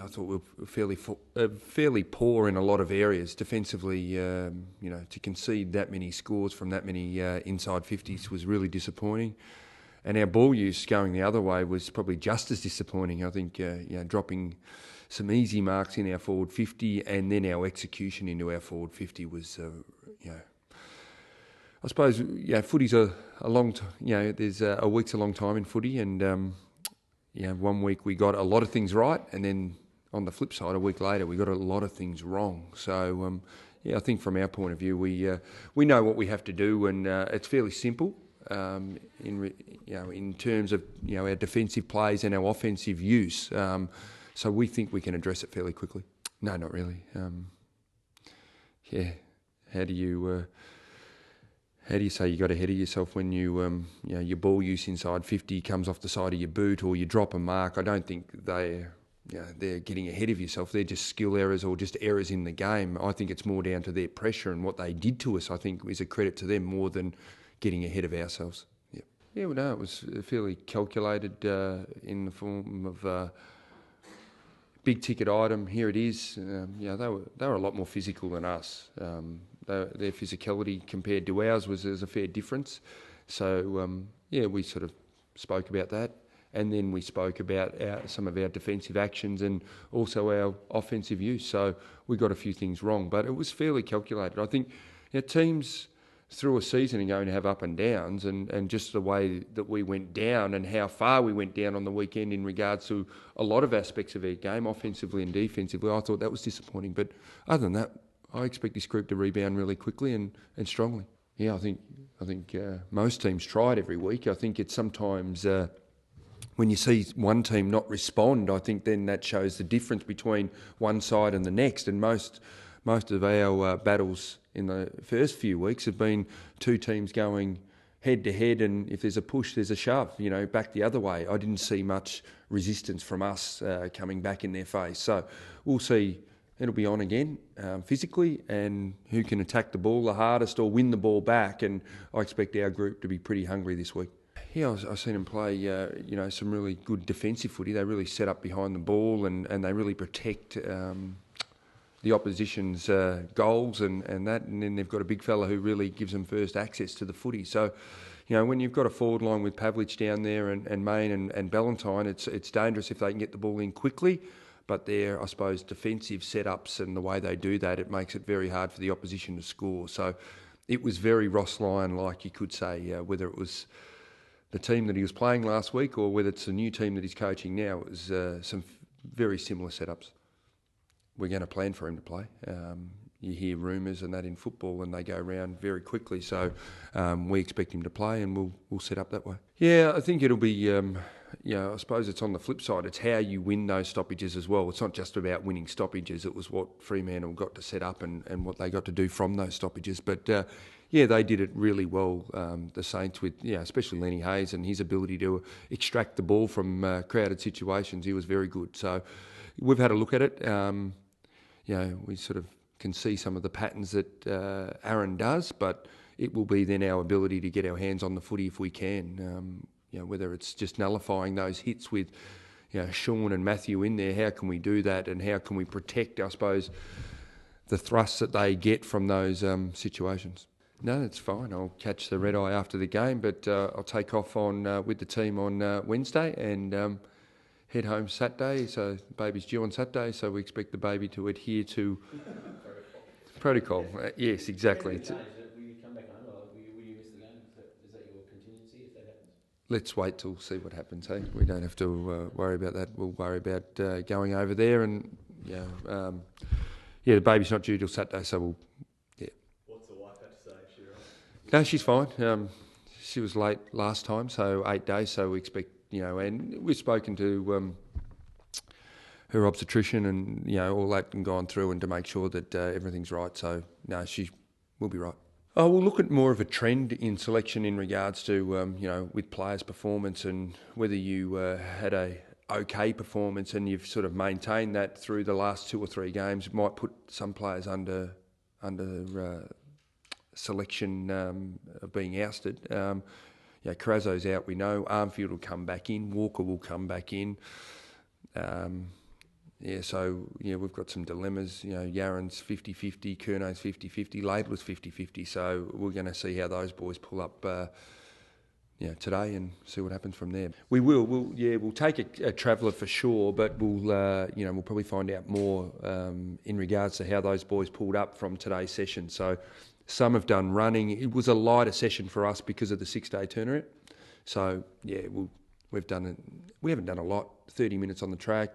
I thought we were fairly poor in a lot of areas defensively. To concede that many scores from that many inside 50s was really disappointing. And our ball use going the other way was probably just as disappointing. I think dropping some easy marks in our forward 50 and then our execution into our forward 50 was, I suppose, footy's a long time. There's a week's a long time in footy, and 1 week we got a lot of things right, and then on the flip side, a week later we got a lot of things wrong. So I think from our point of view, we know what we have to do, and it's fairly simple. In terms of our defensive plays and our offensive use, so we think we can address it fairly quickly. No, not really. How do you say you got ahead of yourself when your ball use inside 50 comes off the side of your boot, or you drop a mark? I don't think they're getting ahead of yourself. They're just skill errors or just errors in the game. I think it's more down to their pressure, and what they did to us, I think, is a credit to them more than getting ahead of ourselves. Yeah, well, no, it was fairly calculated in the form of big ticket item. Here it is. They were a lot more physical than us. Their physicality compared to ours there's a fair difference. So we sort of spoke about that, and then we spoke about some of our defensive actions and also our offensive use. So we got a few things wrong, but it was fairly calculated. I think teams through a season are going to have up and downs, and just the way that we went down and how far we went down on the weekend in regards to a lot of aspects of our game, offensively and defensively, I thought that was disappointing. But other than that, I expect this group to rebound really quickly and strongly. Yeah, I think most teams try it every week. I think it's sometimes when you see one team not respond, I think then that shows the difference between one side and the next. And most of our battles in the first few weeks have been two teams going head to head, and if there's a push, there's a shove, back the other way. I didn't see much resistance from us coming back in their face. So we'll see. It'll be on again physically, and who can attack the ball the hardest or win the ball back. And I expect our group to be pretty hungry this week. Yeah, I've seen them play, some really good defensive footy. They really set up behind the ball, and they really protect the opposition's goals and that. And then they've got a big fella who really gives them first access to the footy. So, when you've got a forward line with Pavlich down there and Main and Ballantyne, it's dangerous if they can get the ball in quickly. But their, I suppose, defensive setups and the way they do that, it makes it very hard for the opposition to score. So it was very Ross Lyon-like, you could say, whether it was the team that he was playing last week or whether it's the new team that he's coaching now. It was some very similar setups. We're going to plan for him to play. You hear rumours and that in football, and they go around very quickly. So we expect him to play, and we'll set up that way. Yeah, I think it'll be. I suppose it's on the flip side. It's how you win those stoppages as well. It's not just about winning stoppages. It was what Fremantle got to set up and what they got to do from those stoppages. But they did it really well. The Saints with especially Lenny Hayes and his ability to extract the ball from crowded situations. He was very good. So we've had a look at it. We sort of can see some of the patterns that Aaron does, but it will be then our ability to get our hands on the footy if we can. Whether it's just nullifying those hits with Sean and Matthew in there, how can we do that, and how can we protect, I suppose, the thrusts that they get from those situations? No, it's fine. I'll catch the red eye after the game, but I'll take off on with the team on Wednesday and head home Saturday. So the baby's due on Saturday, so we expect the baby to adhere to protocol. Yes, exactly. Will you come back home, or will you miss the game? Is that your contingency if that happens? Let's wait till see what happens. Hey, we don't have to worry about that. We'll worry about going over there, and the baby's not due till Saturday, so we'll. Yeah. What's the wife had to say? Is she right? No, she's fine. She was late last time, so 8 days. So we expect, and we've spoken to her obstetrician and all that, and gone through and to make sure that everything's right. So no, she will be right. Oh, we'll look at more of a trend in selection in regards to, with players' performance and whether you had a okay performance and you've sort of maintained that through the last 2 or 3 games. It might put some players under selection of being ousted. Carrazzo's out, we know. Armfield will come back in. Walker will come back in. so we've got some dilemmas. Yaron's 50-50, Curno's 50-50, Laidlaw's 50-50. So we're going to see how those boys pull up today and see what happens from there. We'll take a traveller for sure, but we'll probably find out more in regards to how those boys pulled up from today's session. So some have done running. It was a lighter session for us because of the 6-day tournament. So we've done it. We haven't done a lot. 30 minutes on the track.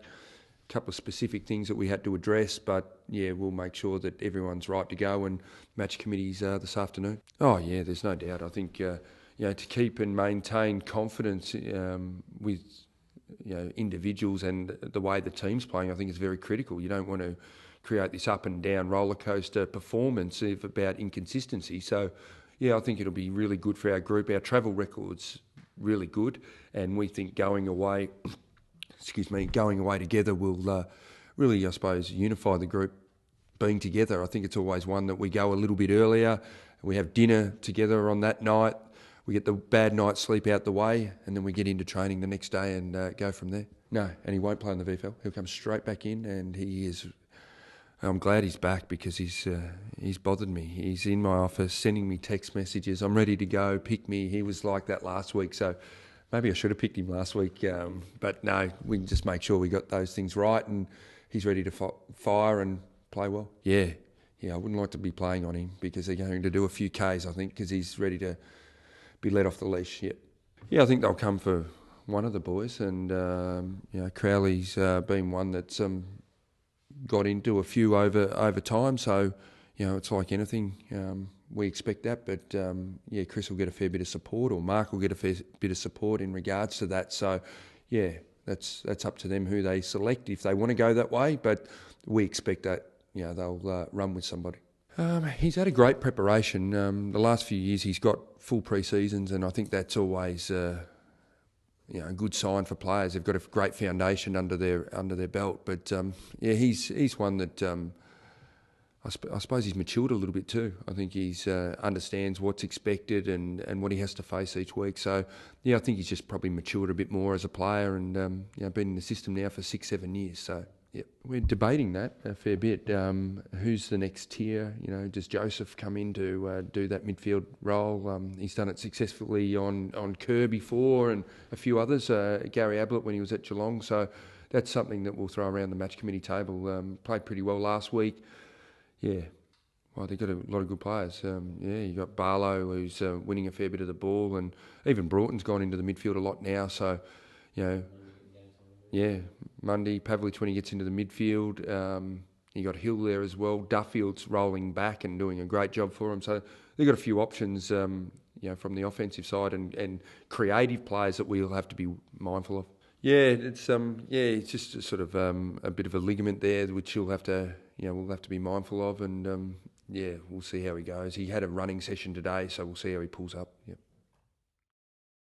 A couple of specific things that we had to address, but we'll make sure that everyone's right to go, and match committees this afternoon. Oh yeah, there's no doubt. I think to keep and maintain confidence with individuals and the way the team's playing, I think is very critical. You don't want to create this up and down roller coaster performance about inconsistency. So I think it'll be really good for our group. Our travel record's really good, and we think going away together will really, I suppose, unify the group. Being together, I think it's always one that we go a little bit earlier. We have dinner together on that night. We get the bad night's sleep out the way, and then we get into training the next day and go from there. No, and he won't play in the VFL. He'll come straight back in, and he is. I'm glad he's back because he's bothered me. He's in my office sending me text messages. I'm ready to go. Pick me. He was like that last week, so maybe I should have picked him last week. But no, we can just make sure we got those things right, and he's ready to fire and play well. Yeah, I wouldn't like to be playing on him because they're going to do a few Ks, I think, because he's ready to be let off the leash. Yeah, I think they'll come for one of the boys, and Crowley's been one that's got into a few over time. So it's like anything. We expect that, but Chris will get a fair bit of support, or Mark will get a fair bit of support in regards to that. So that's up to them who they select if they want to go that way. But we expect that they'll run with somebody. He's had a great preparation. The last few years he's got full pre-seasons, and I think that's always a good sign for players. They've got a great foundation under their belt. But he's one that I suppose he's matured a little bit too. I think he's understands what's expected and what he has to face each week. So I think he's just probably matured a bit more as a player, and been in the system now for 6-7 years. So. Yeah, we're debating that a fair bit. Who's the next tier? Does Joseph come in to do that midfield role? He's done it successfully on Kerr before, and a few others. Gary Ablett when he was at Geelong. So that's something that we'll throw around the match committee table. Played pretty well last week. Yeah, well, they've got a lot of good players. You got Barlow who's winning a fair bit of the ball, and even Broughton's gone into the midfield a lot now. So, Mundy, Pavlich when he gets into the midfield. You got Hill there as well. Duffield's rolling back and doing a great job for him. So they've got a few options, from the offensive side and creative players that we'll have to be mindful of. Yeah, it's just a sort of a bit of a ligament there, which we'll have to be mindful of, and we'll see how he goes. He had a running session today, so we'll see how he pulls up. Yep.